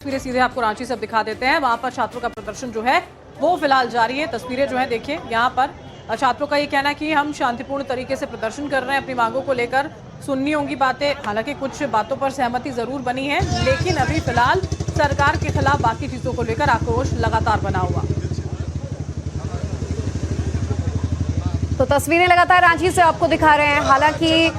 तस्वीरें सीधे आपको रांची से दिखा देते हैं। वहां पर छात्रों का प्रदर्शन जो है वो फिलहाल जारी है। तस्वीरें जो है देखिए, यहाँ पर छात्रों का ये कहना है कि हम शांतिपूर्ण तरीके से प्रदर्शन कर रहे हैं, अपनी मांगों को लेकर सुननी होंगी बातें। हालांकि कुछ बातों पर सहमति जरूर बनी है, लेकिन अभी फिलहाल सरकार के खिलाफ बाकी चीजों को लेकर आक्रोश लगातार बना हुआ। तो तस्वीरें लगातार रांची से आपको दिखा रहे हैं। हालांकि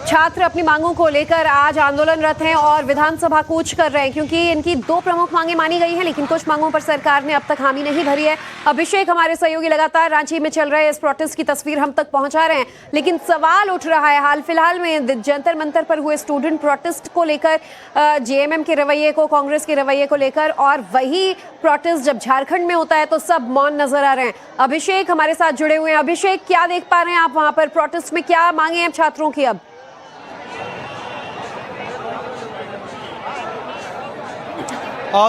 छात्र अपनी मांगों को लेकर आज आंदोलनरत हैं और विधानसभा कूच कर रहे हैं, क्योंकि इनकी दो प्रमुख मांगें मानी गई हैं, लेकिन कुछ मांगों पर सरकार ने अब तक हामी नहीं भरी है। अभिषेक हमारे सहयोगी लगातार रांची में चल रहे इस प्रोटेस्ट की तस्वीर हम तक पहुंचा रहे हैं, लेकिन सवाल उठ रहा है हाल फिलहाल में जंतर मंतर पर हुए स्टूडेंट प्रोटेस्ट को लेकर, जेएमएम के रवैये को, कांग्रेस के रवैये को लेकर, और वही प्रोटेस्ट जब झारखंड में होता है तो सब मौन नजर आ रहे हैं। अभिषेक हमारे साथ जुड़े हुए हैं। अभिषेक, क्या देख पा रहे हैं आप वहां पर प्रोटेस्ट में, क्या मांगे हैं छात्रों की? अब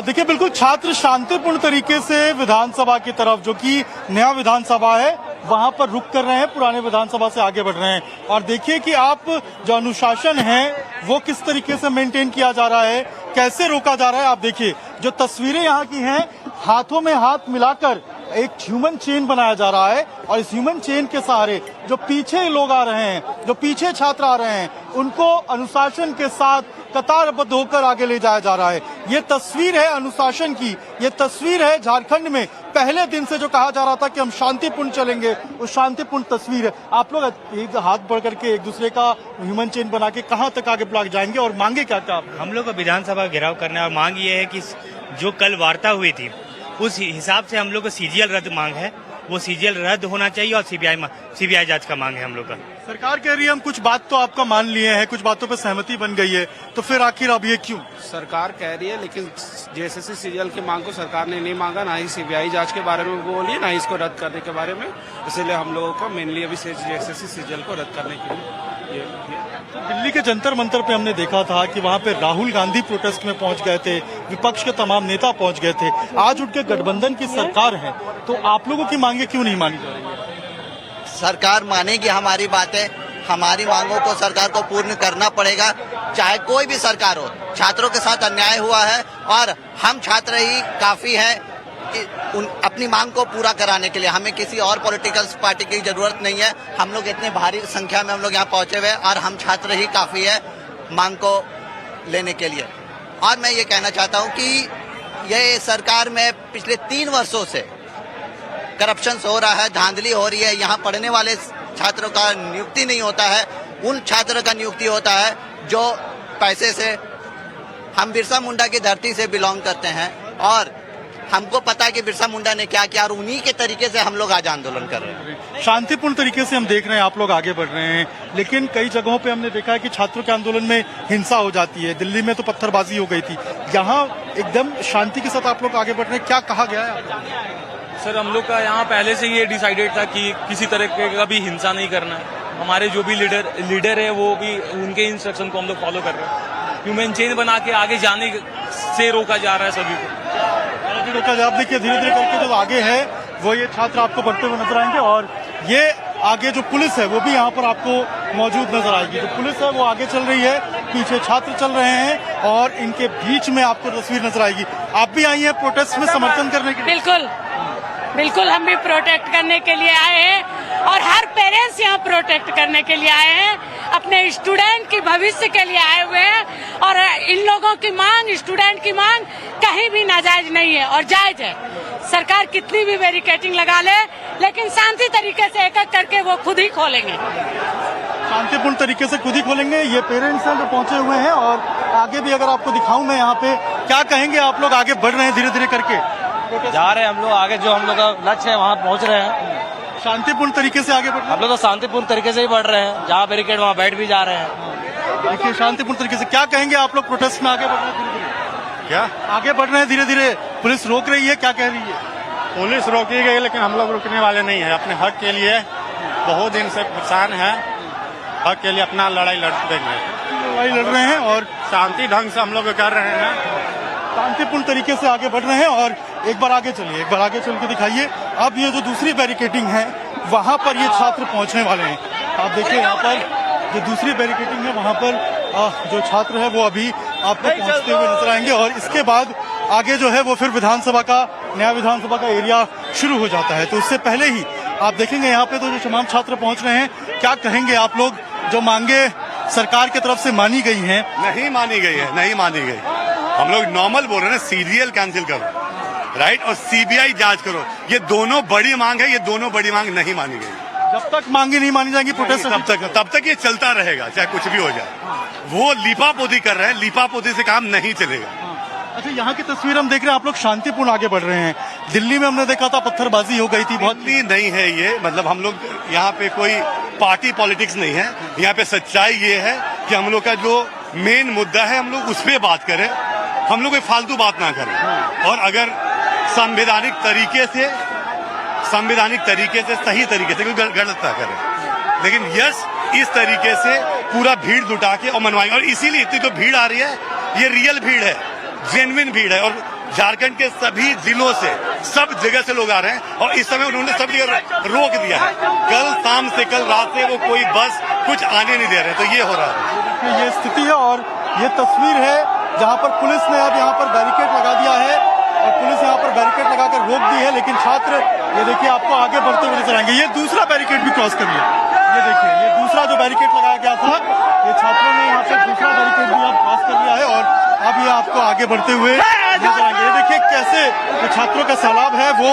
देखिए, बिल्कुल छात्र शांतिपूर्ण तरीके से विधानसभा की तरफ, जो कि नया विधानसभा है, वहां पर रुक कर रहे हैं, पुराने विधानसभा से आगे बढ़ रहे हैं। और देखिए कि आप जो अनुशासन है वो किस तरीके से मेंटेन किया जा रहा है, कैसे रोका जा रहा है। आप देखिए जो तस्वीरें यहाँ की हैं, हाथों में हाथ मिलाकर एक ह्यूमन चेन बनाया जा रहा है, और इस ह्यूमन चेन के सहारे जो पीछे लोग आ रहे हैं, जो पीछे छात्र आ रहे हैं, उनको अनुशासन के साथ कतारबद्ध होकर आगे ले जाया जा रहा है। ये तस्वीर है अनुशासन की, ये तस्वीर है झारखंड में पहले दिन से जो कहा जा रहा था कि हम शांतिपूर्ण चलेंगे, उस शांतिपूर्ण तस्वीर है। आप लोग एक हाथ बढ़ करके एक दूसरे का ह्यूमन चेन बना के कहाँ तक आगे ब्लॉक जाएंगे और मांगे क्या क्या? हम लोग को विधानसभा घेराव करना है और मांग ये है कि जो कल वार्ता हुई थी उस हिसाब से हम लोग को सीजीएल रद्द मांग है, वो सीजीएल रद्द होना चाहिए, और सीबीआई जांच का मांग है हम लोग का। सरकार कह रही है हम कुछ बात तो आपका मान लिए हैं, कुछ बातों पे सहमति बन गई है, तो फिर आखिर अब ये क्यों? सरकार कह रही है, लेकिन जेएसएससी सीजीएल की मांग को सरकार ने नहीं मांगा, ना ही सीबीआई जांच के बारे में बोली, ना ही इसको रद्द करने के बारे में। इसलिए हम लोगों को मेनली अभी जेएसएससी सीजीएल को रद्द करने के लिए दिल्ली के जंतर मंतर पे हमने देखा था कि वहाँ पे राहुल गांधी प्रोटेस्ट में पहुंच गए थे, विपक्ष के तमाम नेता पहुंच गए थे। आज उठ के गठबंधन की सरकार है, तो आप लोगों की मांगे क्यों नहीं मानी जा रही है? सरकार मानेगी हमारी बातें, हमारी मांगों को सरकार को पूर्ण करना पड़ेगा, चाहे कोई भी सरकार हो। छात्रों के साथ अन्याय हुआ है और हम छात्र ही काफी हैं अपनी मांग को पूरा कराने के लिए। हमें किसी और पॉलिटिकल पार्टी की जरूरत नहीं है। हम लोग इतने भारी संख्या में हम लोग यहाँ पहुंचे हुए हैं और हम छात्र ही काफी है मांग को लेने के लिए। और मैं ये कहना चाहता हूँ कि ये सरकार में पिछले 3 वर्षों से करप्शन हो रहा है, धांधली हो रही है। यहाँ पढ़ने वाले छात्रों का नियुक्ति नहीं होता है, उन छात्रों का नियुक्ति होता है जो पैसे से। हम बिरसा मुंडा की धरती से बिलोंग करते हैं और हमको पता है कि बिरसा मुंडा ने क्या किया, और उन्हीं के तरीके से हम लोग आज आंदोलन कर रहे हैं। शांतिपूर्ण तरीके से हम देख रहे हैं आप लोग आगे बढ़ रहे हैं, लेकिन कई जगहों पे हमने देखा है कि छात्रों के आंदोलन में हिंसा हो जाती है। दिल्ली में तो पत्थरबाजी हो गई थी, यहाँ एकदम शांति के साथ आप लोग आगे बढ़ रहे हैं। क्या कहा गया है? सर, हम लोग का यहाँ पहले से ये डिसाइडेड था कि किसी तरह का भी हिंसा नहीं करना है। हमारे जो भी लीडर है वो भी उनके इंस्ट्रक्शन को हम लोग फॉलो कर रहे हैं। ह्यूमन चेन बना के आगे जाने से रोका जा रहा है सभी को। रोका जा, आप देखिए धीरे धीरे करके जो आगे है वो ये छात्र आपको बढ़ते हुए नजर आएंगे, और ये आगे जो पुलिस है वो भी यहाँ पर आपको मौजूद नजर आएगी। जो पुलिस है वो आगे चल रही है, पीछे छात्र चल रहे हैं, और इनके बीच में आपको तस्वीर नजर आएगी। आप भी आई हैं प्रोटेस्ट में समर्थन करने के लिए? बिल्कुल हम भी प्रोटेक्ट करने के लिए आए हैं, और हर पेरेंट्स यहाँ प्रोटेक्ट करने के लिए आए हैं, अपने स्टूडेंट की भविष्य के लिए आए हुए हैं। और इन लोगों की मांग, स्टूडेंट की मांग कहीं भी नाजायज नहीं है और जायज है। सरकार कितनी भी बैरिकेडिंग लगा ले, लेकिन शांति तरीके से एक एक करके वो खुद ही खोलेंगे, शांतिपूर्ण तरीके से खुद ही खोलेंगे। ये पेरेंट्स हैं जो पहुंचे हुए हैं, और आगे भी अगर आपको दिखाऊं मैं यहाँ पे, क्या कहेंगे आप लोग? आगे बढ़ रहे हैं धीरे धीरे करके, जा रहे हैं हम लोग आगे, जो हम लोग का लक्ष्य है वहाँ पहुँच रहे हैं। शांतिपूर्ण तरीके से आगे बढ़ रहे हैं। हम लोग तो शांतिपूर्ण तरीके से ही बढ़ रहे हैं, जहाँ बैरिकेड वहाँ बैठ भी जा रहे हैं। देखिए शांतिपूर्ण तरीके से। क्या कहेंगे आप लोग? प्रोटेस्ट में आगे बढ़ रहे हैं धीरे धीरे? क्या आगे बढ़ रहे हैं धीरे धीरे? पुलिस रोक रही है, क्या कह रही है? पुलिस रोकी गई, लेकिन हम लोग रुकने वाले नहीं है। अपने हक के लिए बहुत दिन से परेशान है, हक के लिए अपना लड़ाई लड़ते हैं, लड़ाई लड़ रहे हैं, और शांति ढंग से हम लोग कर रहे हैं, शांतिपूर्ण तरीके से आगे बढ़ रहे हैं। और एक बार आगे चलिए, एक बार आगे चल के दिखाइए। अब ये जो दूसरी बैरिकेडिंग है वहां पर ये छात्र पहुंचने वाले हैं। आप देखिए यहाँ पर जो दूसरी बैरिकेडिंग है वहां पर जो छात्र है वो अभी आपको पहुंचते हुए नजर आएंगे और इसके बाद आगे जो है वो फिर विधानसभा का नया विधानसभा का एरिया शुरू हो जाता है। तो उससे पहले ही आप देखेंगे यहाँ पे तो जो तमाम छात्र पहुंच रहे हैं, क्या कहेंगे आप लोग? जो मांगे सरकार की तरफ से मानी गई हैं, नहीं मानी गई है, नहीं मानी गई। हम लोग नॉर्मल बोल रहे हैं, सीजीएल कैंसिल करो, राइट, और सीबीआई जांच करो। ये दोनों बड़ी मांग है, ये दोनों बड़ी मांग नहीं मानी गई। जब तक मांगे नहीं मानी जाएंगी प्रोटेस्ट तब तक ये चलता रहेगा, चाहे कुछ भी हो जाए। वो लीपापोती कर रहे हैं, लीपापोती से काम नहीं चलेगा। अच्छा, यहाँ की तस्वीर हम देख रहे हैं, आप लोग शांतिपूर्ण आगे बढ़ रहे हैं। दिल्ली में हमने देखा था पत्थरबाजी हो गई थी बहुत। दिल्ली नहीं है ये, मतलब हम लोग यहाँ पे कोई पार्टी पॉलिटिक्स नहीं है। यहाँ पे सच्चाई ये है कि हम लोग का जो मेन मुद्दा है, हम लोग उस पर बात करें, हम लोग कोई फालतू बात ना करें। और अगर संवैधानिक तरीके से सही तरीके से कोई गलत ना करें, लेकिन यस इस तरीके से पूरा भीड़ जुटा के और मनवाएंगे। और इसीलिए इतनी जो भीड़ आ रही है, ये रियल भीड़ है, जेन्युइन भीड़ है। और झारखंड के सभी जिलों से, सब जगह से लोग आ रहे हैं और इस समय उन्होंने सब जगह रोक दिया है। कल शाम से, कल रात से वो कोई बस कुछ आने नहीं दे रहे। तो ये हो रहा है, ये स्थिति है। और ये तस्वीर है जहां पर पुलिस ने अब यहाँ पर बैरिकेड लगा दिया है और पुलिस यहाँ पर बैरिकेड लगाकर रोक दी है, लेकिन छात्र ये देखिए आपको आगे बढ़ते हुए नजर आएंगे। ये दूसरा बैरिकेड भी क्रॉस कर लिया, ये देखिए, ये दूसरा जो बैरिकेड लगाया गया था, ये छात्रों ने यहाँ पर दूसरा बैरिकेड भी अब क्रॉस कर लिया है और अब ये आपको आगे बढ़ते हुए नजर आएंगे। ये देखिए कैसे जो छात्रों का सैलाब है वो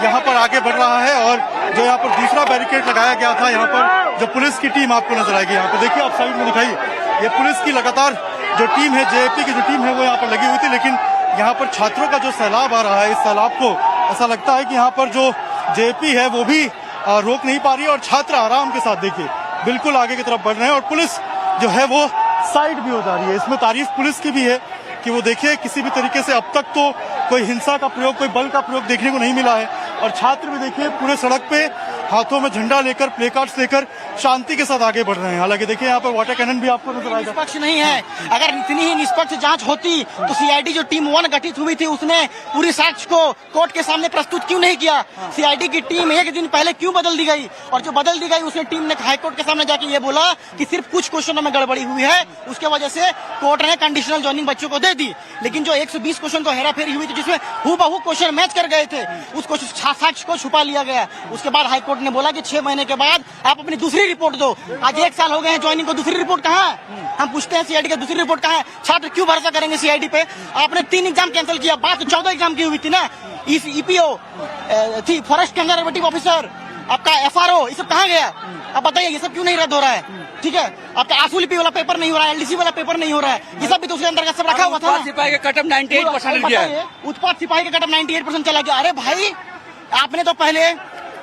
यहाँ पर आगे बढ़ रहा है और जो यहाँ पर दूसरा बैरिकेड लगाया गया था, यहाँ पर जो पुलिस की टीम आपको नजर आएगी। यहाँ पर देखिए, आप साइड में दिखाइए, ये पुलिस की लगातार जो टीम है, जेएपी की जो टीम है वो यहाँ पर लगी हुई थी, लेकिन यहाँ पर छात्रों का जो सैलाब आ रहा है, इस सैलाब को ऐसा लगता है कि यहाँ पर जो जेएपी है वो भी रोक नहीं पा रही है और छात्र आराम के साथ देखिए बिल्कुल आगे की तरफ बढ़ रहे हैं और पुलिस जो है वो साइड भी हो जा रही है। इसमें तारीफ पुलिस की भी है कि वो देखिए किसी भी तरीके से अब तक तो कोई हिंसा का प्रयोग, कोई बल का प्रयोग देखने को नहीं मिला है। और छात्र भी देखिए पूरे सड़क पे हाथों में झंडा लेकर, प्ले कार्ड्स लेकर शांति के साथ आगे बढ़ रहे हैं। हालांकि देखिए यहाँ पर वाटर कैनन भी आपको नजर आएगा। निष्पक्ष नहीं है। अगर इतनी ही निष्पक्ष जांच होती तो सीआईडी जो टीम 1 गठित हुई थी उसने पूरी साक्ष्य को कोर्ट के सामने प्रस्तुत क्यों नहीं किया? सीआईडी की टीम एक दिन पहले क्यों बदल दी गई? और जो बदल दी गई उसने टीम ने हाईकोर्ट के सामने जाके ये बोला कि सिर्फ कुछ क्वेश्चनों में गड़बड़ी हुई है, उसके वजह से कोर्ट ने कंडीशनल ज्वाइनिंग बच्चों को दे दी। लेकिन जो 120 क्वेश्चन को हेराफेरी हुई थी जिसमें हूबहू क्वेश्चन मैच कर गए थे, उसको साक्ष्य को छुपा लिया गया। उसके बाद हाईकोर्ट ने बोला कि 6 महीने के बाद आप अपनी दूसरी रिपोर्ट दो। आज 1 साल हो गए हैं ज्वाइनिंग को, दूसरी रिपोर्ट कहाँ है? हम पूछते हैं सीआईडी का दूसरी रिपोर्ट कहाँ है? छात्र क्यों भरोसा करेंगे सीआईडी पे? आपने 3 एग्जाम कैंसिल किया, बात 14 एग्जाम की हुई थी ना। ईपीओ थी, फॉरेस्ट कंजर्वेटिव ऑफिसर, आपका एफआरओ, ये सब कहाँ गया? अब बताइए ये सब क्यों नहीं रद्द हो रहा है? ठीक है, आपका आंसू लिपि वाला पेपर नहीं हो रहा है, एलडीसी वाला पेपर नहीं हो रहा है, ये सब भी तो उसके अंतर्गत सब रखा हुआ था। सिपाही का कटअप 98% गया है। उत्पाद सिपाही का कटअप 98% चला गया। अरे भाई, आपने तो पहले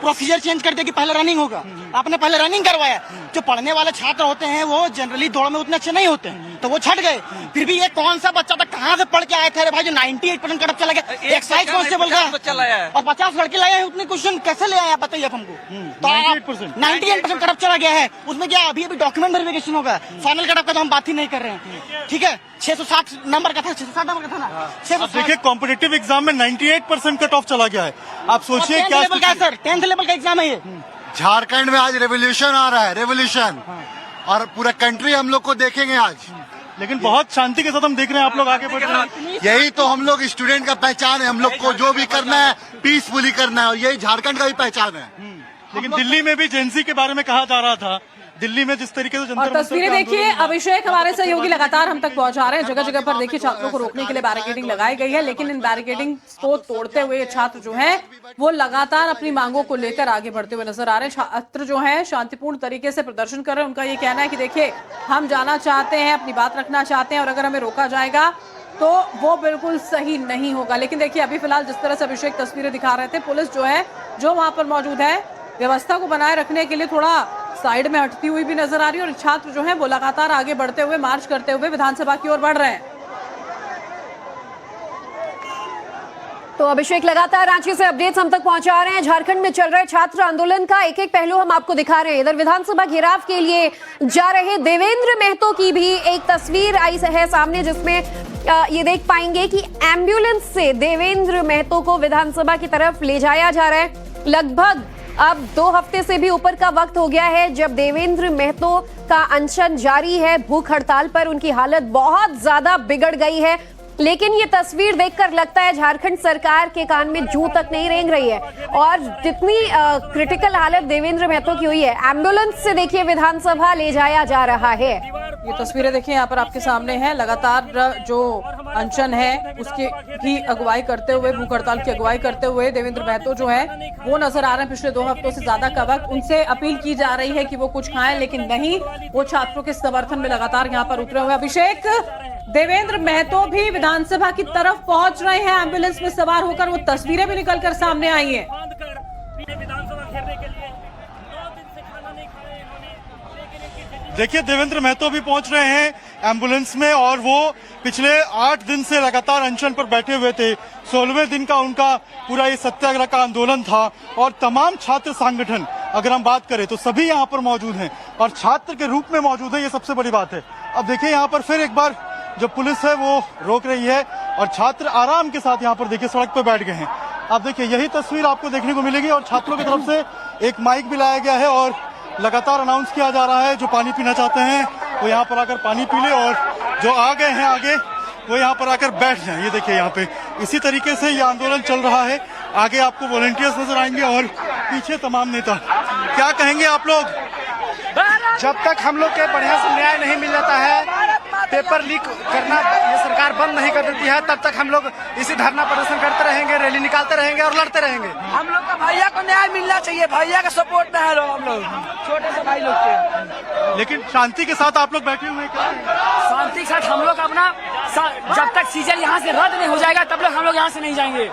प्रोसीजर चेंज कर दिया कि पहले रनिंग होगा, आपने पहले रनिंग करवाया। जो पढ़ने वाले छात्र होते हैं वो जनरली दौड़ में उतने अच्छे नहीं होते हैं, तो वो छट गए। फिर भी ये कौन सा बच्चा था, कहाँ से पढ़ के आए थे? अरे भाई, जो 98% कटअप चला गया, एक्साइज कांस्टेबल का और 50 लड़के लाए हैं, उतने क्वेश्चन कैसे ले आए बताइए आप हमको? तो 98% कटअप चला गया है। उसमें क्या अभी डॉक्यूमेंट वेरिफिकेशन होगा, फाइनल कटअप का तो हम बात ही नहीं कर रहे हैं। ठीक है, 660 नंबर का था, 660 नंबर का था ना। 660 देखिए कॉम्पिटिटिव एग्जाम में 98% कट ऑफ चला गया है। आप सोचिए क्या लेवल का सर, 10th लेवल का एग्जाम है ये। झारखंड में आज रेवोल्यूशन आ रहा है, रेवोल्यूशन, और पूरा कंट्री हम लोग को देखेंगे आज। लेकिन बहुत शांति के साथ हम देख रहे हैं आप लोग आगे बढ़ रहे हैं। यही तो हम लोग स्टूडेंट का पहचान है, हम लोग को जो भी करना है पीसफुली करना है, और यही झारखंड का भी पहचान है। लेकिन दिल्ली में भी जेएनसी के बारे में कहा जा रहा था, दिल्ली में जिस तरीके से और तस्वीरें देखिए, अभिषेक हमारे सहयोगी लगातार हम तक पहुंचा रहे हैं। जगह जगह पर देखिए छात्रों को रोकने के लिए बैरिकेडिंग लगाई गई है, लेकिन इन बैरिकेडिंग को तोड़ते हुए छात्र जो हैं वो लगातार अपनी मांगों को लेकर आगे बढ़ते हुए नजर आ रहे हैं। छात्र जो हैं शांतिपूर्ण तरीके से प्रदर्शन कर रहे हैं। उनका ये कहना है कि देखिए, हम जाना चाहते हैं, अपनी बात रखना चाहते हैं, और अगर हमें रोका जाएगा तो वो बिल्कुल सही नहीं होगा। लेकिन देखिए, अभी फिलहाल जिस तरह से अभिषेक तस्वीरें दिखा रहे थे, पुलिस जो है जो वहां पर मौजूद है व्यवस्था को बनाए रखने के लिए थोड़ा साइड में हटती हुई भी नजर आ रही है, और छात्र जो है वो लगातार आगे बढ़ते हुए, मार्च करते हुए विधानसभा की ओर बढ़ रहे हैं। तो अभिषेक लगातार रांची से अपडेट्स हम तक पहुंचा रहे हैं। झारखंड में चल रहे छात्र आंदोलन का एक एक पहलू हम आपको दिखा रहे हैं। इधर विधानसभा घेराव के लिए जा रहे देवेंद्र महतो की भी एक तस्वीर आई है सामने, जिसमें ये देख पाएंगे कि एम्बुलेंस से देवेंद्र महतो को विधानसभा की तरफ ले जाया जा रहा है। लगभग अब 2 हफ्ते से भी ऊपर का वक्त हो गया है जब देवेंद्र महतो का अनशन जारी है। भूख हड़ताल पर उनकी हालत बहुत ज्यादा बिगड़ गई है, लेकिन ये तस्वीर देखकर लगता है झारखंड सरकार के कान में जूं तक नहीं रेंग रही है। और जितनी क्रिटिकल हालत देवेंद्र महतो की हुई है, एम्बुलेंस से देखिए विधानसभा ले जाया जा रहा है। ये तस्वीरें देखिए यहाँ पर आपके सामने हैं। लगातार जो अनशन है उसकी भी अगुवाई करते हुए, भूख हड़ताल की अगुवाई करते हुए देवेंद्र महतो जो है वो नजर आ रहे हैं। पिछले 2 हफ्तों से ज्यादा का वक्त उनसे अपील की जा रही है कि वो कुछ खाएं, लेकिन नहीं, वो छात्रों के समर्थन में लगातार यहाँ पर उतरे हुए। अभिषेक, देवेंद्र महतो भी विधानसभा की तरफ पहुंच रहे हैं एम्बुलेंस में सवार होकर। वो तस्वीरें भी निकलकर सामने आई हैं। देखिए, देवेंद्र महतो भी पहुंच रहे हैं एम्बुलेंस में और वो पिछले 8 दिन से लगातार अनशन पर बैठे हुए थे। 16वें दिन का उनका पूरा ये सत्याग्रह का आंदोलन था और तमाम छात्र संगठन, अगर हम बात करें तो सभी यहाँ पर मौजूद हैं और छात्र के रूप में मौजूद है, ये सबसे बड़ी बात है। अब देखिए यहाँ पर फिर एक बार जो पुलिस है वो रोक रही है और छात्र आराम के साथ यहाँ पर देखिए सड़क पर बैठ गए हैं। आप देखिए यही तस्वीर आपको देखने को मिलेगी और छात्रों की तरफ से एक माइक भी लाया गया है और लगातार अनाउंस किया जा रहा है जो पानी पीना चाहते हैं वो यहाँ पर आकर पानी पी ले और जो आ गए हैं आगे वो यहाँ पर आकर बैठ जाएं। ये देखिए यहाँ पे इसी तरीके से ये आंदोलन चल रहा है। आगे आपको वॉलंटियर्स नजर आएंगे और पीछे तमाम नेता। क्या कहेंगे आप लोग? जब तक हम लोग के बढ़िया से न्याय नहीं मिल जाता है, पेपर लीक करना ये सरकार बंद नहीं कर देती है, तब तक हम लोग इसी धरना प्रदर्शन करते रहेंगे, रैली निकालते रहेंगे और लड़ते रहेंगे। हम लोग का भैया को न्याय मिलना चाहिए, भैया का सपोर्ट में है लोग, हम लोग छोटे से भाई लोग के। लेकिन शांति के साथ आप लोग बैठे हुए हैं। शांति के साथ हम लोग अपना, जब तक सीजन यहाँ से रद्द नहीं हो जाएगा तब तक हम लोग यहाँ से नहीं जाएंगे।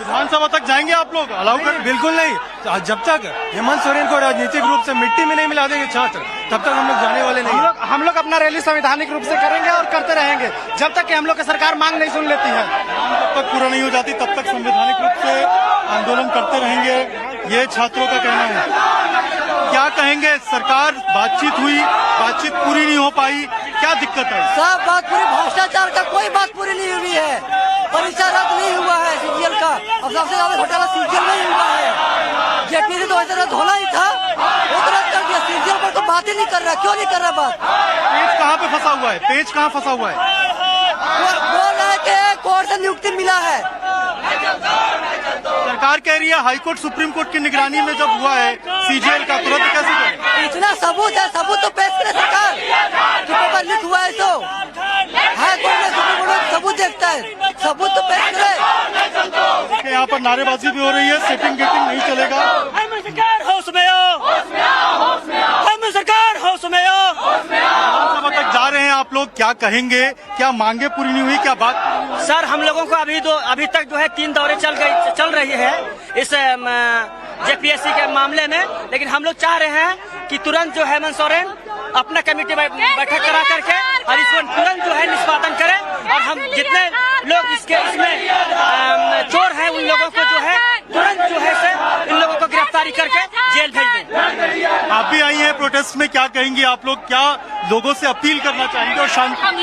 विधानसभा तक जाएंगे आप लोग? अलाउ कर? बिल्कुल नहीं। जब तक हेमंत सोरेन को राजनीतिक रूप से मिट्टी में नहीं मिला देंगे छात्र, तब तक हम लोग जाने वाले नहीं। हम लोग अपना रैली संवैधानिक रूप से करेंगे और करते रहेंगे जब तक कि हम लोग की सरकार मांग नहीं सुन लेती है। जब तक पूरा नहीं हो जाती तब तक संवैधानिक रूप से आंदोलन करते रहेंगे, ये छात्रों का कहना है। क्या कहेंगे? सरकार बातचीत हुई, बातचीत पूरी नहीं हो पाई, क्या दिक्कत है? सब बात पूरी, भ्रष्टाचार का कोई बात पूरी नहीं हुई है, परीक्षा रद्द नहीं हुआ है सीजीएल का, अब सबसे ज्यादा घोटाला सीजीएल में ही हुआ है। जेपीसी तो ऐसा रद्द होना ही था, वो तो रद्द कर दिया। सीजीएल पर तो बात ही नहीं कर रहा, क्यों नहीं कर रहा बात? पेच कहाँ पे फंसा हुआ है? पेच कहाँ फंसा हुआ है? बोल रहा है कि कोर्ट से नियुक्ति मिला है। सरकार कह रही है हाईकोर्ट सुप्रीम कोर्ट की निगरानी में जब हुआ है सीजीएल का, तुरंत कैसे करें? इतना सबूत है, सबूत तो पेश करे सरकार कि पेपर लीक हुआ है, तो हाईकोर्ट में सुप्रीम कोर्ट में सबूत देखता है, सबूत तो पेश करे। यहाँ पर नारेबाजी भी हो रही है, सेटिंग गेटिंग नहीं चलेगा। सरकार होश में आओ, सरकार होश में आओ। विधानसभा तक जा रहे हैं आप लोग, क्या कहेंगे? क्या मांगे पूरी नहीं हुई? क्या बात? सर, हम लोगों को अभी तक जो है 3 दौरे चल रही है इस जेपीएससी के मामले में, लेकिन हम लोग चाह रहे हैं कि तुरंत जो हेमंत सोरेन अपना कमेटी बैठक करा करके और इसको तुरंत जो है निष्पादन करें और हम जितने लोग इसमें चोर हैं उन लोगों को जो है तुरंत जो है से इन लोगों को गिरफ्तारी करके जेल भेज दें। आप भी आई हैं प्रोटेस्ट में, क्या कहेंगी आप लोग? क्या लोगों से अपील करना चाहेंगे? और शांति, हम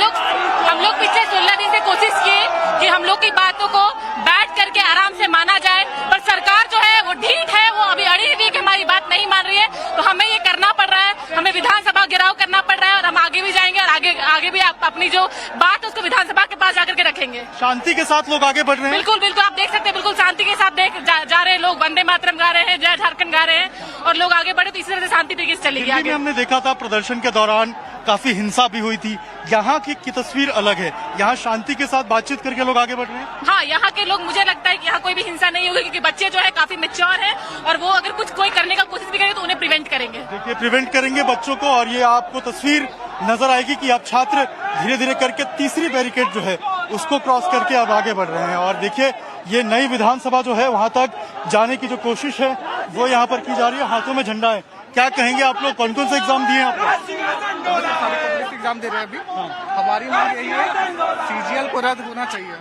लोग पिछले 16 दिन से कोशिश की कि हम लोग की बातों को बैठ करके आराम से माना जाए, पर सरकार जो है वो ढीठ है, वो अभी अड़ी हुई है कि हमारी बात नहीं मान रही है, तो हमें ये करना पड़ रहा है, हमें विधानसभा घेराव करना पड़ रहा है और हम आगे भी जाएंगे और आगे भी अपनी जो बात है उसको विधानसभा के पास जाकर के रखेंगे। शांति के साथ लोग आगे बढ़ रहे हैं? बिल्कुल बिल्कुल, आप देख सकते हैं, बिल्कुल शांति के साथ जा रहे हैं लोग, वंदे मातरम गा रहे हैं, जय झारखंड गा रहे हैं और लोग आगे बढ़े, तो इसी तरह से शांति तरीके से चलेगी आगे। हमने देखा था प्रदर्शन के दौरान काफी हिंसा भी हुई थी, यहाँ की तस्वीर अलग है, यहाँ शांति के साथ बातचीत करके लोग आगे बढ़ रहे हैं। हाँ, यहाँ के लोग, मुझे लगता है कि यहाँ कोई भी हिंसा नहीं होगी क्योंकि बच्चे जो है काफी मैच्योर हैं और वो अगर कुछ कोई करने का कोशिश भी करेंगे तो उन्हें प्रिवेंट करेंगे। देखिए, प्रिवेंट करेंगे बच्चों को और ये आपको तस्वीर नजर आएगी कि अब छात्र धीरे धीरे करके तीसरी बैरिकेड जो है उसको क्रॉस करके अब आगे बढ़ रहे हैं और देखिए ये नई विधानसभा जो है वहां तक जाने की जो कोशिश है वो यहाँ पर की जा रही है, हाथों में झंडा है। क्या कहेंगे आप लोग? कौन कौन से एग्जाम दिए आप लोग? पब्लिक एग्जाम दे रहे हैं अभी। हमारी मांग यही है, सीजीएल को रद्द होना चाहिए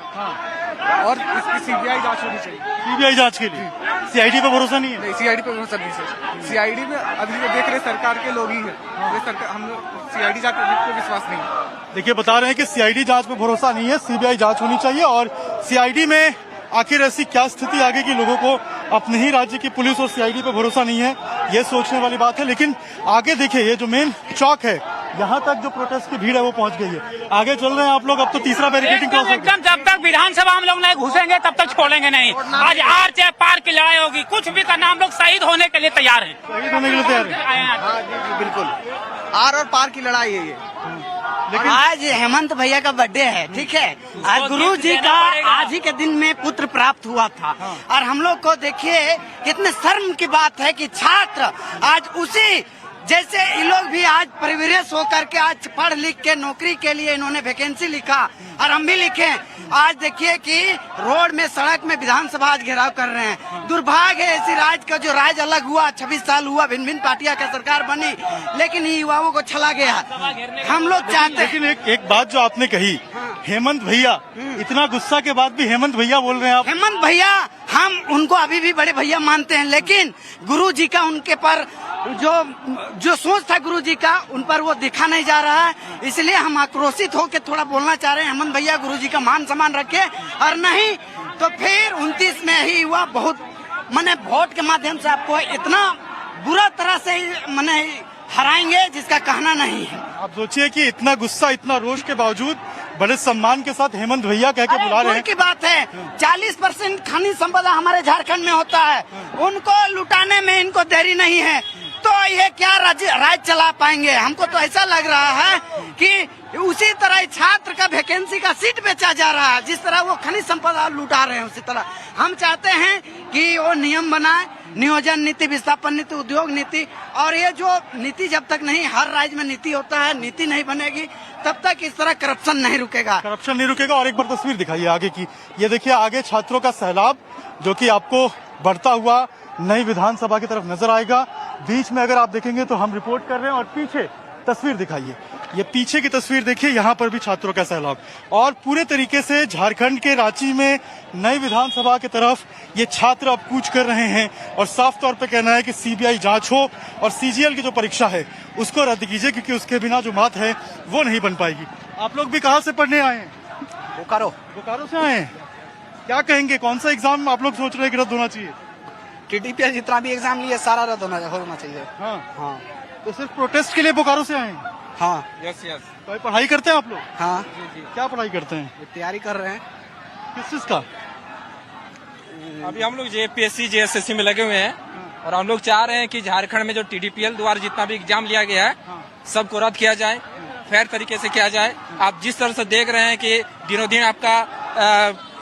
और इसकी सीबीआई जांच होनी चाहिए। सीबीआई जांच के लिए सीआईडी पे भरोसा नहीं है? नहीं, सीआईडी पे भरोसा नहीं सर। सीआईडी में अभी जो देख रहे सरकार के लोग ही है, ये सरकार, हम लोग सीआईडी जांच पे विश्वास नहीं है। देखिए, बता रहे हैं कि सीआईडी जांच पे भरोसा नहीं है, सीबीआई जांच होनी चाहिए और सीआईडी में आखिर ऐसी क्या स्थिति आगे की लोगों को अपने ही राज्य की पुलिस और सीआईडी पे भरोसा नहीं है, ये सोचने वाली बात है। लेकिन आगे देखिए, ये जो मेन चौक है, यहाँ तक जो प्रोटेस्ट की भीड़ है वो पहुंच गई है। आगे चल रहे हैं आप लोग, अब तो तीसरा बैरिकेडिंग क्रॉस हो गया। एकदम जब तक विधानसभा हम लोग नहीं घुसेंगे तब तक छोड़ेंगे नहीं। आज आर चाहे पार की लड़ाई होगी, कुछ भी करना, हम लोग शहीद होने के लिए तैयार हैं। शहीद होने के लिए तैयार है। बिल्कुल आर और पार की लड़ाई है ये। लेकिन आज हेमंत भैया का बर्थडे है, ठीक है। आज गुरु जी का आज ही के दिन में पुत्र प्राप्त हुआ था। और हम लोग को देखिए कितने शर्म की बात है कि छात्र आज उसी जैसे ये लोग भी आज परिवेश होकर के आज पढ़ लिख के नौकरी के लिए इन्होंने वैकेंसी लिखा और हम भी लिखे। आज देखिए कि रोड में सड़क में विधानसभा आज घेराव कर रहे हैं। दुर्भाग्य है ऐसी राज्य का जो राज्य अलग हुआ, 26 साल हुआ, भिन्न भिन्न पार्टियां का सरकार बनी, लेकिन युवाओं को छला गया। हम लोग चाहते हैं। लेकिन एक बात जो आपने कही, हेमंत भैया, इतना गुस्सा के बाद भी हेमंत भैया बोल रहे हैं आप। हेमंत भैया हम उनको अभी भी बड़े भैया मानते हैं, लेकिन गुरु जी का उनके पर जो सोच था गुरु जी का उन पर वो दिखा नहीं जा रहा है। इसलिए हम आक्रोशित होकर थोड़ा बोलना चाह रहे हैं, हेमंत भैया गुरु जी का मान सम्मान रखे, और नहीं तो फिर 29 में ही हुआ बहुत मैंने वोट के माध्यम से आपको इतना बुरा तरह से मैंने हराएंगे जिसका कहना नहीं है। आप सोचिए कि इतना गुस्सा, इतना रोष के बावजूद बड़े सम्मान के साथ हेमंत भैया कह के बुला रहे हैं। की बात है, 40% खनिज संपदा हमारे झारखंड में होता है, उनको लुटाने में इनको देरी नहीं है, तो ये क्या राज्य चला पाएंगे। हमको तो ऐसा लग रहा है कि उसी तरह छात्र का वैकेंसी का सीट बेचा जा रहा है, जिस तरह वो खनिज संपदा लुटा रहे हैं उसी तरह हम चाहते हैं कि वो नियम बनाए, नियोजन नीति, विस्थापन नीति, उद्योग नीति। और ये जो नीति जब तक नहीं, हर राज्य में नीति होता है, नीति नहीं बनेगी तब तक इस तरह करप्शन नहीं रुकेगा। करप्शन नहीं रुकेगा। और एक बार तस्वीर दिखाइए आगे की, ये देखिए आगे छात्रों का सैलाब जो कि आपको बढ़ता हुआ नई विधानसभा की तरफ नजर आएगा। बीच में अगर आप देखेंगे तो हम रिपोर्ट कर रहे हैं, और पीछे तस्वीर दिखाइए, ये पीछे की तस्वीर देखिए, यहाँ पर भी छात्रों का सैलाब। और पूरे तरीके से झारखंड के रांची में नई विधानसभा की तरफ ये छात्र अब कूच कर रहे हैं, और साफ तौर पे कहना है कि सीबीआई जांच हो और सीजीएल की जो परीक्षा है उसको रद्द कीजिए, क्योंकि उसके बिना जो बात है वो नहीं बन पाएगी। आप लोग भी कहाँ से पढ़ने आए हैं? बोकारो से आए हैं। क्या कहेंगे, कौन सा एग्जाम आप लोग सोच रहे हैं कि रद्द होना चाहिए? TDPS जितना भी एग्जाम लिए सारा रद्द होना चाहिए। हाँ। तो सिर्फ प्रोटेस्ट के लिए बोकारो से आए हैं? हाँ। यस। तो पढ़ाई करते हैं आप लोग? हाँ। क्या पढ़ाई करते हैं? तैयारी कर रहे हैं। किस चीज का? अभी हम लोग JPSC JSSC में लगे हुए हैं, और हम लोग चाह रहे हैं कि झारखंड में जो TDPL द्वारा जितना भी एग्जाम लिया गया है सबको रद्द किया जाए, फेयर तरीके से किया जाए। आप जिस तरह से देख रहे हैं कि दिनों दिन आपका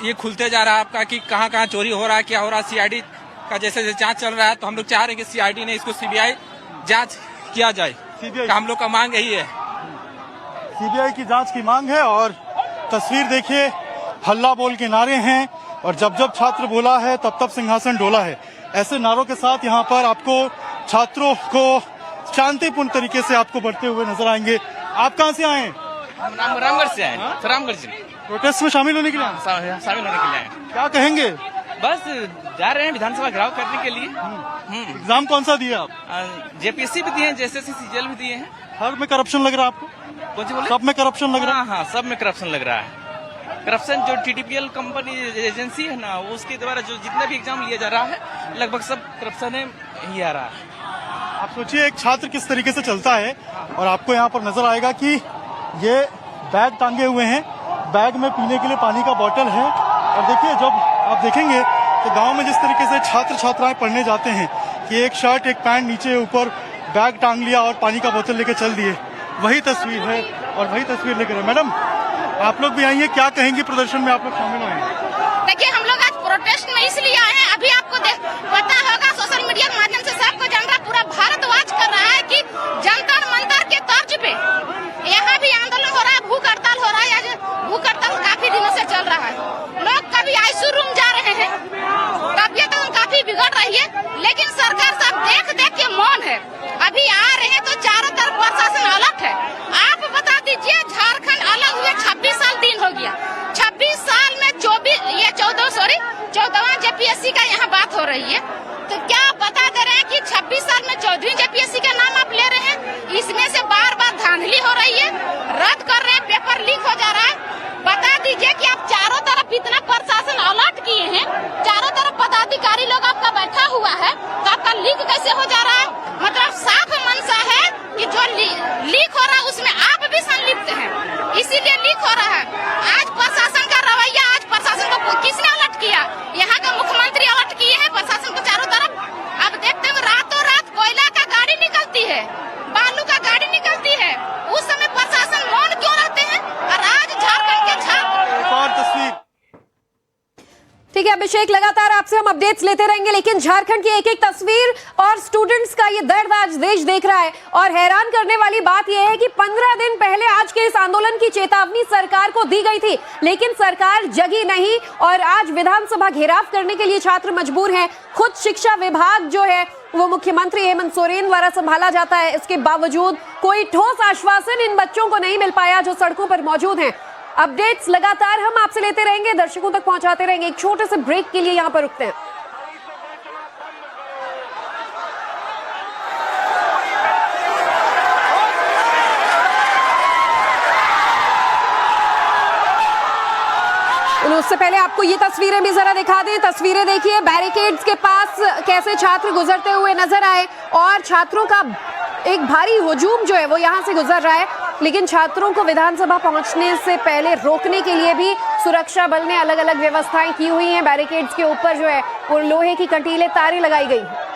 ये खुलते जा रहा है आपका कि कहाँ कहाँ चोरी हो रहा है, क्या हो रहा है, CID का जैसे जांच चल रहा है, तो हम लोग चाह रहे हैं कि CID ने इसको CBI जांच किया जाए। CBI हम लोग का मांग यही है, CBI की जांच की मांग है। और तस्वीर देखिए, हल्ला बोल के नारे हैं, और जब जब छात्र बोला है तब तब सिंहासन डोला है, ऐसे नारों के साथ यहाँ पर आपको छात्रों को शांतिपूर्ण तरीके से आपको बढ़ते हुए नजर आएंगे। आप कहाँ से आए हैं? रामगढ़ से आए, रामगढ़ से। प्रोटेस्ट में शामिल होने के लिए? शामिल होने के लिए आए। क्या कहेंगे? बस जा रहे हैं विधानसभा घेराव करने के लिए। एग्जाम कौन सा दिया आप? JPSC भी दिए हैं, JSSC CGL भी दिए हैं। हर में करप्शन लग रहा है आपको? सब में करप्शन लग रहा है? हाँ, सब में करप्शन लग रहा है। करप्शन जो TDPL कंपनी एजेंसी है ना, उसके द्वारा जो जितना भी एग्जाम लिया जा रहा है लगभग सब करप्शन ही आ रहा है। आप सोचिए एक छात्र किस तरीके से चलता है, और आपको यहाँ पर नजर आएगा कि ये बैग टांगे हुए हैं, बैग में पीने के लिए पानी का बोतल है। और देखिए, जब आप देखेंगे तो गांव में जिस तरीके से छात्र छात्राएं पढ़ने जाते हैं कि एक शर्ट एक पैंट नीचे ऊपर बैग टांग लिया और पानी का बोतल लेके चल दिए, वही तस्वीर है और वही तस्वीर लेकर। मैडम, आप लोग भी आई हैं, क्या कहेंगे प्रदर्शन में आप लोग शामिल हुए हैं? देखिए, हम लोग आज प्रोटेस्ट में इसलिए आए हैं, अभी आपको पता होगा सोशल मीडिया के माध्यम से सबको जान रहा, पूरा भारत वाच कर रहा है कि जंतर मंतर के तर्ज पे यहाँ भी आंदोलन हो रहा है, भूख हड़ताल हो रहा है। आज भूख हड़ताल काफी दिनों से चल रहा है, लोग कभी आईसीयू रूम जा रहे हैं, तबियत काफी बिगड़ रही है, लेकिन सरकार सब देख देख के मौन है। अभी आ रहे हैं तो चारों तरफ प्रशासन अलर्ट है। आप बता दीजिए, झारखंड अलग हुए 26 साल दिन हो गया, 26 साल में 14वां JPSC का यहाँ बात हो रही है, तो क्या बता दे रहे हैं कि 26 साल में 14वीं JPSC का नाम आप ले रहे हैं? इसमें से बार बार धांधली हो रही है, रद्द कर रहे हैं, पेपर लीक हो जा रहा है। बता दीजिए कि आप चारों तरफ इतना प्रशासन अलर्ट किए हैं, चारों तरफ पदाधिकारी लोग आपका इसीलिए लीक हो रहा है। आज प्रशासन का रवैया, आज प्रशासन को किसने अलर्ट किया? यहाँ का मुख्यमंत्री अलर्ट किए हैं प्रशासन को चारों तरफ। अब देखते हैं रातों रात कोयला का गाड़ी निकलती है, बालू का गाड़ी निकलती है, उस समय प्रशासन मौन क्यों रहते हैं? और आज झारखंड के छात्र। एक और तस्वीर। ठीक है अभिषेक, लगातार आपसे हम अपडेट्स लेते रहेंगे, लेकिन झारखंड की एक एक तस्वीर और स्टूडेंट्स का ये दर्द आज देश देख रहा है। और हैरान करने वाली बात यह है कि 15 दिन पहले आज के इस आंदोलन की चेतावनी सरकार को दी गई थी, लेकिन सरकार जगी नहीं और आज विधानसभा घेराव करने के लिए छात्र मजबूर हैं। खुद शिक्षा विभाग जो है वो मुख्यमंत्री हेमंत सोरेन द्वारा संभाला जाता है, इसके बावजूद कोई ठोस आश्वासन इन बच्चों को नहीं मिल पाया जो सड़कों पर मौजूद हैं। अपडेट्स लगातार हम आपसे लेते रहेंगे, दर्शकों तक पहुंचाते रहेंगे। एक छोटे से ब्रेक के लिए यहां पर रुकते हैं। उससे पहले आपको ये तस्वीरें भी जरा दिखा दें। तस्वीरें देखिए, बैरिकेड्स के पास कैसे छात्र गुजरते हुए नजर आए और छात्रों का एक भारी हुजूम जो है वो यहां से गुजर रहा है, लेकिन छात्रों को विधानसभा पहुंचने से पहले रोकने के लिए भी सुरक्षा बल ने अलग अलग व्यवस्थाएं की हुई हैं। बैरिकेड्स के ऊपर जो है वो लोहे की कंटीले तारें लगाई गई हैं।